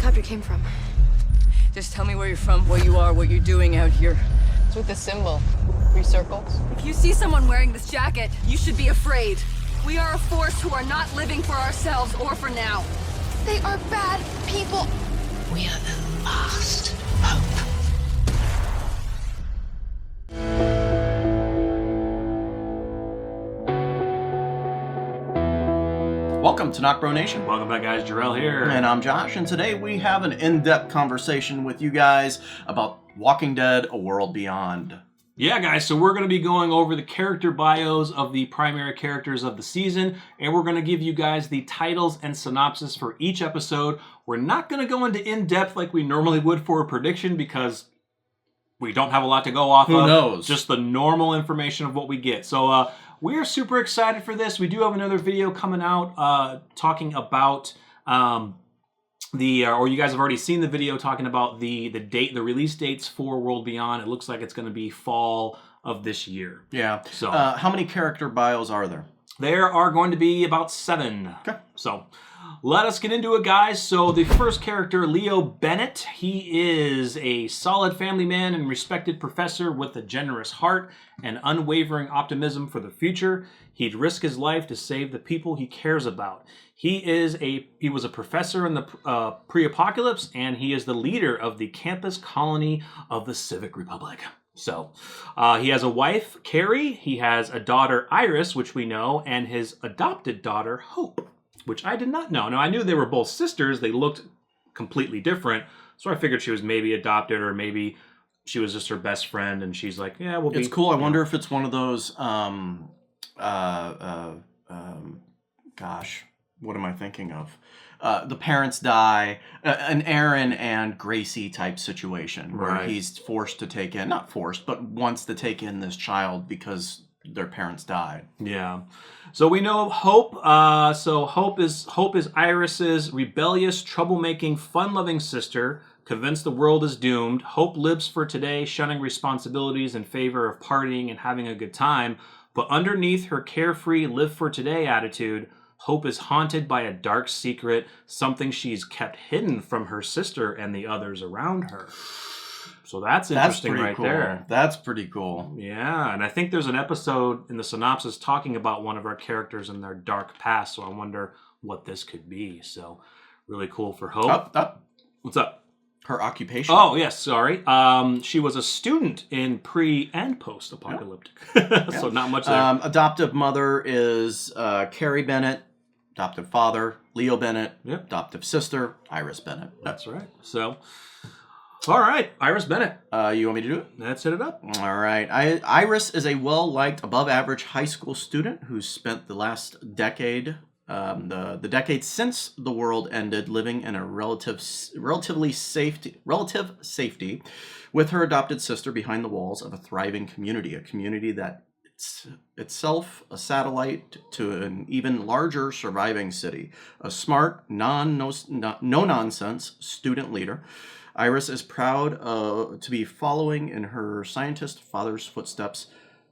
helicopter came from. Just tell me where you're from, where you are, what you're doing out here. It's with the symbol. 3 circles. If you see someone wearing this jacket, you should be afraid. We are a force who are not living for ourselves or for now. They are bad people. We are the last hope. Welcome to NocBro Nation. Welcome back, guys. Jarrell here. And I'm Josh, and today we have an in-depth conversation with you guys about Walking Dead: A World Beyond. Yeah, guys, so we're going to be going over the character bios of the primary characters of the season, and we're going to give you guys the titles and synopsis for each episode. We're not going to go into in-depth like we normally would for a prediction because we don't have a lot to go off of. Who knows? Just the normal information of what we get. So, we are super excited for this. We do have another video coming out talking about or you guys have already seen the video talking about the release dates for World Beyond. It looks like it's going to be fall of this year. Yeah. So how many character bios are there? There are going to be about 7. Okay. So let us get into it, guys. So the first character, Leo Bennet, he is a solid family man and respected professor with a generous heart and unwavering optimism for the future. He'd risk his life to save the people he cares about. He was a professor in the pre-apocalypse, and he is the leader of the campus colony of the Civic Republic. So he has a wife, Carrie. He has a daughter, Iris, which we know, and his adopted daughter, Hope, which I did not know. Now, I knew they were both sisters. They looked completely different. So I figured she was maybe adopted, or maybe she was just her best friend, and she's like, yeah, we'll be... It's cool. I wonder if it's one of those, gosh, what am I thinking of? The parents die, an Aaron and Gracie type situation where Right. he's forced to take in, not forced, but wants to take in this child because their parents died. Yeah. So we know Hope. So Hope is Iris's rebellious, troublemaking, fun-loving sister, convinced the world is doomed. Hope lives for today, shunning responsibilities in favor of partying and having a good time. But underneath her carefree, live-for-today attitude, Hope is haunted by a dark secret, something she's kept hidden from her sister and the others around her. So that's interesting right cool. there. That's pretty cool. Yeah, and I think there's an episode in the synopsis talking about one of our characters and their dark past, so I wonder what this could be. So really cool for Hope. Up. What's up? Her occupation. Oh, yes, sorry. She was a student in pre- and post-apocalyptic. So not much there. Adoptive mother is Carrie Bennet. Adoptive father, Leo Bennet. Yep. Adoptive sister, Iris Bennet. That's right. So, all right, Iris Bennet. You want me to do it? Let's hit it up. All right. Iris is a well-liked, above-average high school student who's spent the last decade, the decade since the world ended, living in a relative safety with her adopted sister behind the walls of a thriving community, a community that itself a satellite to an even larger surviving city. A smart, no-nonsense student leader, Iris is proud to be following in her scientist father's footsteps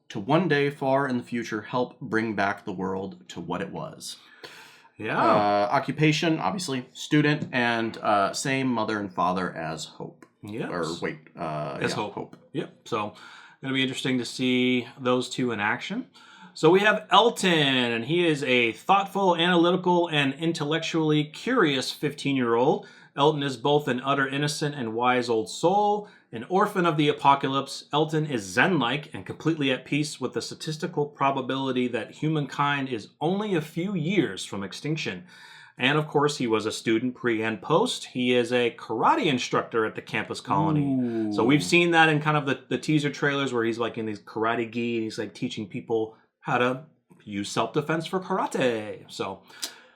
to one day far in the future help bring back the world to what it was. Yeah. Occupation, obviously, student, and same mother and father as Hope. Yes. Or wait, As yeah, Hope. Yep. So going to be interesting to see those two in action. So we have Elton, and he is a thoughtful, analytical, and intellectually curious 15-year-old. Elton is both an utter innocent and wise old soul. An orphan of the apocalypse, Elton is zen-like and completely at peace with the statistical probability that humankind is only a few years from extinction. And of course, he was a student pre and post. He is a karate instructor at the campus colony. Ooh. So we've seen that in kind of the teaser trailers where he's like in these karate gi and he's like teaching people how to use self-defense for karate. So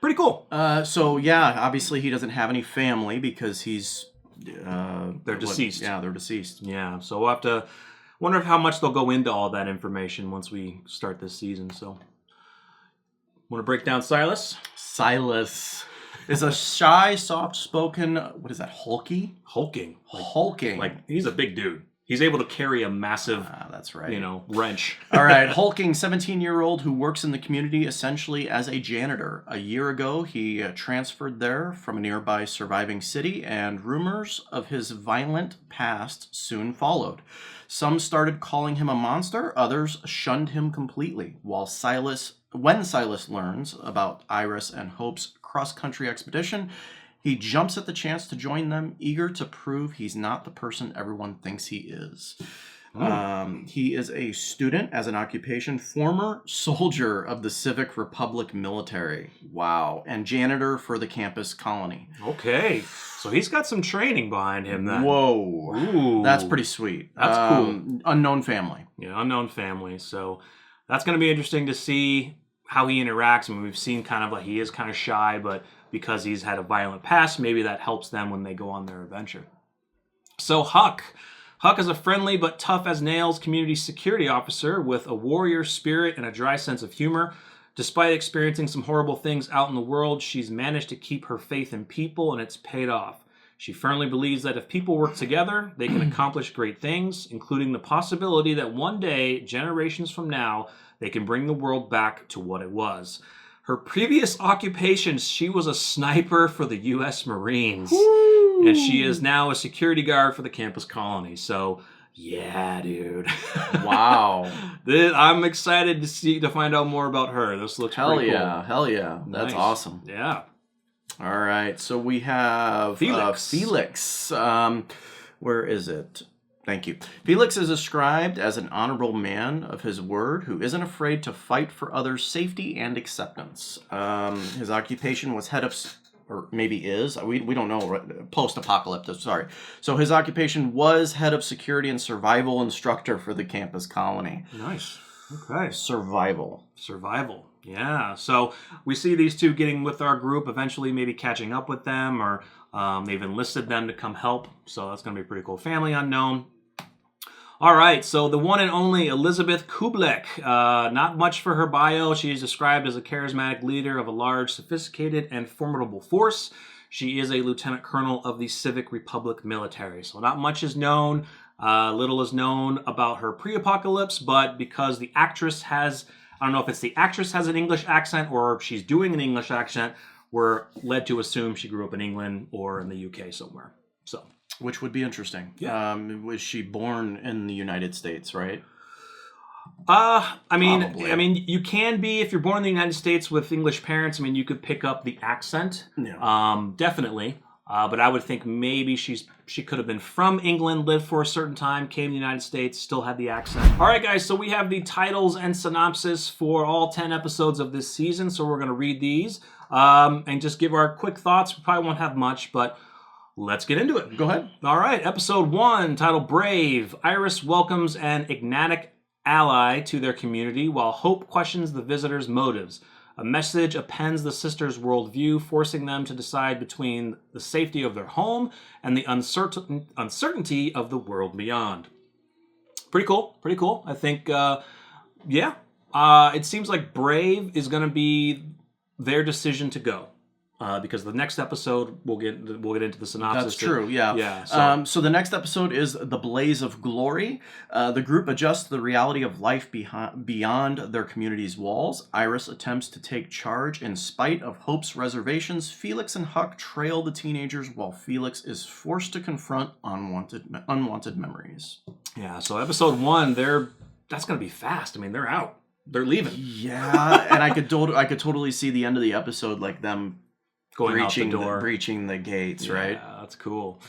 pretty cool. So yeah, obviously he doesn't have any family because he's They're deceased. Yeah, they're deceased. Yeah, so we'll have to wonder how much they'll go into all that information once we start this season. So want to break down Silas? Silas is a shy, soft-spoken, what is that, hulking? Hulking. Hulking. Like, he's a big dude. He's able to carry a massive, that's right. wrench. All right, hulking 17-year-old who works in the community essentially as a janitor. A year ago, he transferred there from a nearby surviving city, and rumors of his violent past soon followed. Some started calling him a monster, others shunned him completely. When Silas learns about Iris and Hope's cross-country expedition, he jumps at the chance to join them, eager to prove he's not the person everyone thinks he is. He is a student as an occupation, former soldier of the Civic Republic military. Wow. And janitor for the campus colony. Okay. So he's got some training behind him then. Whoa. Ooh. That's pretty sweet. That's cool. Unknown family. Yeah, unknown family. So that's going to be interesting to see how he interacts. I mean, we've seen kind of like he is kind of shy, but because he's had a violent past, maybe that helps them when they go on their adventure. So Huck. Huck is a friendly but tough as nails community security officer with a warrior spirit and a dry sense of humor. Despite experiencing some horrible things out in the world, she's managed to keep her faith in people, and it's paid off. She firmly believes that if people work together, they can accomplish great things, including the possibility that one day, generations from now, they can bring the world back to what it was. Her previous occupations, she was a sniper for the U.S. Marines. Woo! And she is now a security guard for the campus colony. So, yeah, dude. Wow. I'm excited to find out more about her. This looks pretty cool. Hell yeah. That's Nice. awesome. Yeah. All right. So we have Felix. Where is it? Thank you. Felix is described as an honorable man of his word who isn't afraid to fight for others' safety and acceptance. His occupation was head of, or maybe is, we don't know, post-apocalyptic, sorry. So his occupation was head of security and survival instructor for the campus colony. Nice. Okay. Survival. Yeah. So we see these two getting with our group, eventually maybe catching up with them, or they've enlisted them to come help. So that's going to be pretty cool. Family unknown. All right, so the one and only Elizabeth Kublek. Not much for her bio. She is described as a charismatic leader of a large, sophisticated, and formidable force. She is a lieutenant colonel of the Civic Republic military. So not much is known. Little is known about her pre-apocalypse, but because the actress has, I don't know if it's the actress has an English accent or if she's doing an English accent, we're led to assume she grew up in England or in the UK somewhere. So, which would be interesting. Yeah. Was she born in the United States, right? I mean, you can be if you're born in the United States with English parents. I mean, you could pick up the accent. Yeah. Definitely. But I would think maybe she could have been from England, lived for a certain time, came to the United States, still had the accent. All right, guys, so we have the titles and synopsis for all 10 episodes of this season, so we're going to read these and just give our quick thoughts. We probably won't have much, but let's get into it. Go ahead. All right, episode 1, titled Brave. Iris welcomes an enigmatic ally to their community, while Hope questions the visitors' motives. A message appends the sisters' worldview, forcing them to decide between the safety of their home and the uncertainty of the world beyond. Pretty cool. I think, it seems like Brave is going to be their decision to go. Because the next episode, we'll get into the synopsis. That's true, yeah. Yeah. So the next episode is The Blaze of Glory. The group adjusts to the reality of life beyond their community's walls. Iris attempts to take charge in spite of Hope's reservations. Felix and Huck trail the teenagers while Felix is forced to confront unwanted memories. Yeah, so episode 1, that's going to be fast. I mean, they're out. They're leaving. Yeah, and I could totally see the end of the episode like them going out the door, breaching the gates, right? Yeah, that's cool.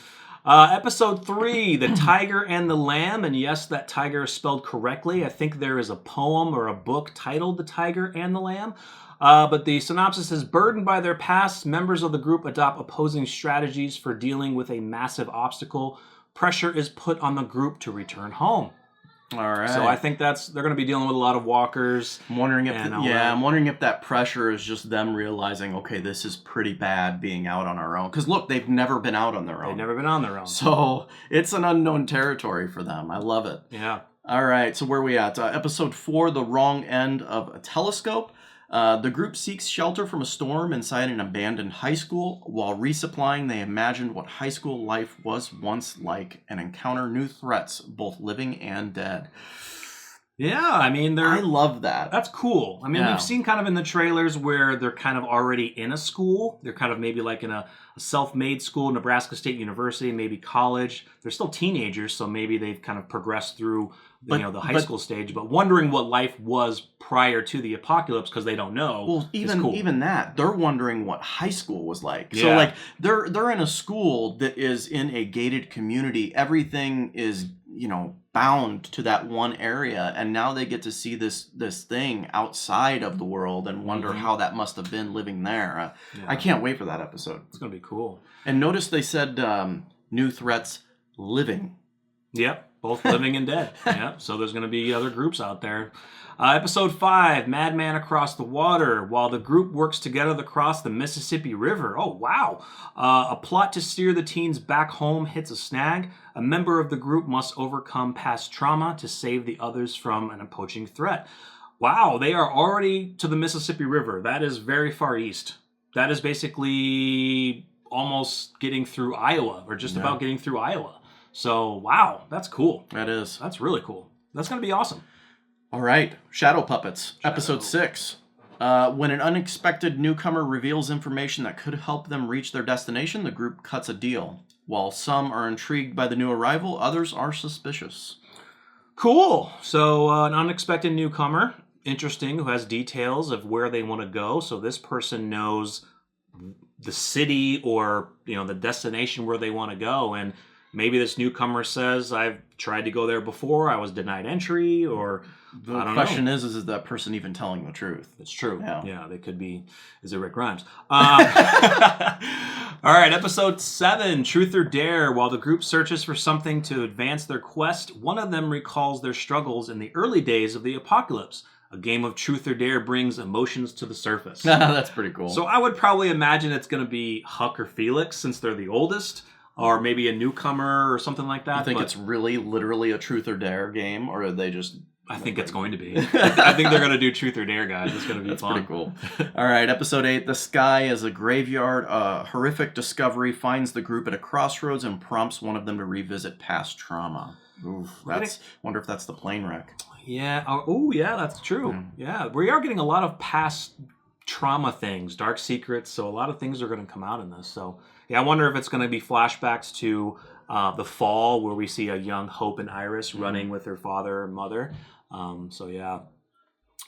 Episode 3, The Tiger and the Lamb, and yes, that tiger is spelled correctly. I think there is a poem or a book titled The Tiger and the Lamb. But the synopsis is, burdened by their past, members of the group adopt opposing strategies for dealing with a massive obstacle. Pressure is put on the group to return home. All right. So I think they're going to be dealing with a lot of walkers. I'm wondering if that pressure is just them realizing, okay, this is pretty bad being out on our own. Because look, they've never been out on their own. They've never been on their own. So it's an unknown territory for them. I love it. Yeah. All right. So where are we at? Episode 4, The Wrong End of a Telescope. The group seeks shelter from a storm inside an abandoned high school. While resupplying, they imagined what high school life was once like and encounter new threats, both living and dead. Yeah, I mean, I love that. That's cool. I mean, Yeah. we've seen kind of in the trailers where they're kind of already in a school. They're kind of maybe like in a self-made school, Nebraska State University, maybe college. They're still teenagers, so maybe they've kind of progressed through the high school stage, but wondering what life was prior to the apocalypse because they don't know. Well, even that, they're wondering what high school was like. Yeah. So like they're in a school that is in a gated community. Everything is, bound to that one area, and now they get to see this thing outside of the world and wonder how that must have been living there. I can't wait for that episode. It's gonna be cool. And notice they said new threats living. Yep, both living and dead. Yeah, so there's going to be other groups out there. Episode 5, Madman Across the Water. While the group works together to cross the Mississippi River. Oh, wow. A plot to steer the teens back home hits a snag. A member of the group must overcome past trauma to save the others from an approaching threat. Wow, they are already to the Mississippi River. That is very far east. That is basically almost getting through Iowa, or just about getting through Iowa. So, wow, that's cool. That is. That's really cool. That's going to be awesome. All right, Shadow Puppets, Episode 6. When an unexpected newcomer reveals information that could help them reach their destination, the group cuts a deal. While some are intrigued by the new arrival, others are suspicious. Cool. So, an unexpected newcomer, interesting, who has details of where they want to go. So this person knows the city or, the destination where they want to go. And maybe this newcomer says, I've tried to go there before, I was denied entry, or The question is that person even telling the truth? It's true. Yeah. Yeah, they could be. Is it Rick Grimes? All right, episode 7, Truth or Dare. While the group searches for something to advance their quest, one of them recalls their struggles in the early days of the apocalypse. A game of Truth or Dare brings emotions to the surface. That's pretty cool. So I would probably imagine it's going to be Huck or Felix, since they're the oldest, or maybe a newcomer or something like that. You think it's really, literally a Truth or Dare game, or are they just... I think it's going to be. I think they're going to do Truth or Dare, guys. It's going to be That's fun. pretty cool. All right, episode 8, The Sky is a Graveyard. A horrific discovery finds the group at a crossroads and prompts one of them to revisit past trauma. Oof, wonder if that's the plane wreck. Yeah. Oh, yeah, that's true. Yeah, we are getting a lot of past trauma things, dark secrets, so a lot of things are going to come out in this. So, yeah, I wonder if it's going to be flashbacks to the fall, where we see a young Hope and Iris running with her father and mother. So, yeah.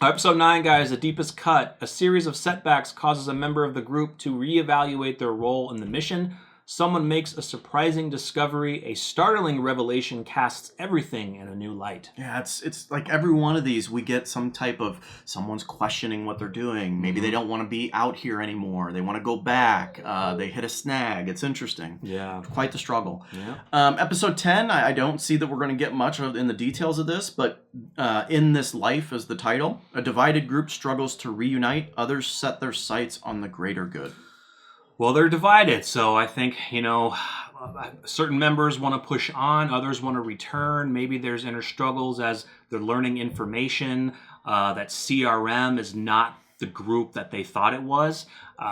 Episode 9, guys, The Deepest Cut. A series of setbacks causes a member of the group to reevaluate their role in the mission. Someone makes a surprising discovery. A startling revelation casts everything in a new light. Yeah, it's like every one of these, we get some type of someone's questioning what they're doing. Maybe they don't want to be out here anymore. They want to go back. They hit a snag. It's interesting. Yeah. Quite the struggle. Yeah. Episode 10, I don't see that we're going to get much in the details of this, but In This Life is the title. A divided group struggles to reunite. Others set their sights on the greater good. Well, they're divided, so I think, certain members want to push on, others want to return. Maybe there's inner struggles as they're learning information, that CRM is not the group that they thought it was.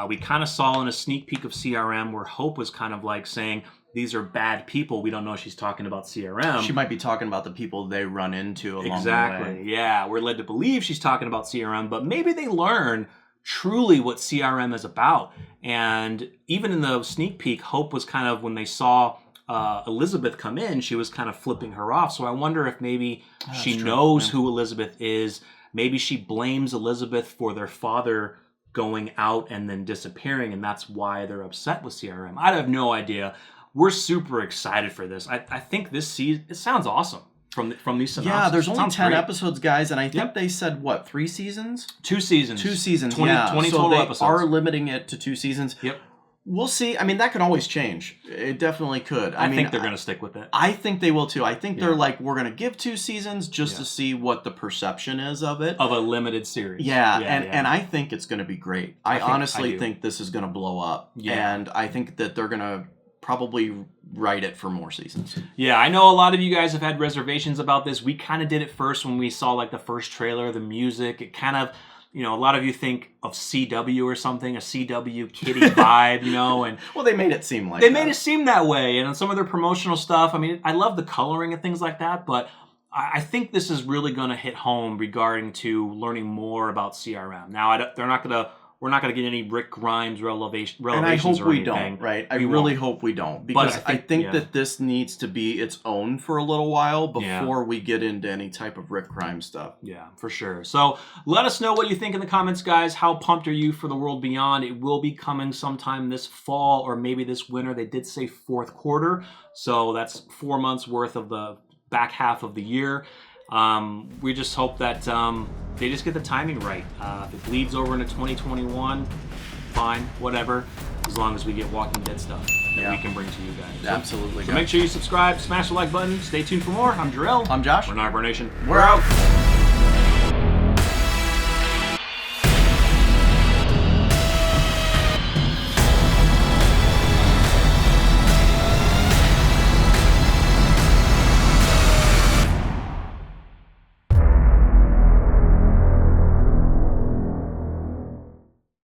We kind of saw in a sneak peek of CRM where Hope was kind of like saying, these are bad people. We don't know if she's talking about CRM. She might be talking about the people they run into along the way. Exactly, yeah. We're led to believe she's talking about CRM, but maybe they learn truly what CRM is about. And even in the sneak peek, Hope was kind of, when they saw Elizabeth come in, she was kind of flipping her off. So I wonder if maybe she knows who Elizabeth is. Maybe she blames Elizabeth for their father going out and then disappearing, and that's why they're upset with CRM. I have no idea. We're super excited for this. I think this season, it sounds awesome. From these synopses. Yeah, there's only Sounds 10 great. episodes, guys, and I think they said, 3 seasons? 2 seasons. 2 seasons, 20 yeah. 20 so total they episodes. are limiting it to 2 seasons. Yep. We'll see. I mean, that can always change. It definitely could. I think they're going to stick with it. I think they will, too. I think they're like, we're going to give 2 seasons just to see what the perception is of it. Of a limited series. Yeah, and I think it's going to be great. I honestly do. think this is going to blow up. Yeah. And I think that they're going to probably write it for more seasons. Yeah, I know a lot of you guys have had reservations about this. We kind of did it first when we saw like the first trailer, the music. It kind of you know, a lot of you think of CW or something, a CW kitty vibe, you know, and Well, they made it seem like they that. made it seem that way. And on some of their promotional stuff, I mean, I love the coloring and things like that, but I think this is really going to hit home regarding to learning more about CRM. Now, we're not going to get any Rick Grimes relevations and I hope or we anything. don't, right? I We really won't. hope we don't, because I think, that this needs to be its own for a little while before Yeah. we get into any type of Rick Grimes stuff. Yeah, for sure. So let us know what you think in the comments, guys. How pumped are you for The World Beyond? It will be coming sometime this fall or maybe this winter. They did say fourth quarter, so that's 4 months worth of the back half of the year. We just hope that they just get the timing right. If it bleeds over into 2021, fine, whatever, as long as we get Walking Dead stuff that we can bring to you guys. So, Absolutely. So make sure you subscribe, smash the like button, stay tuned for more. I'm Jarrell. I'm Josh. We're NocBro Nation. We're out.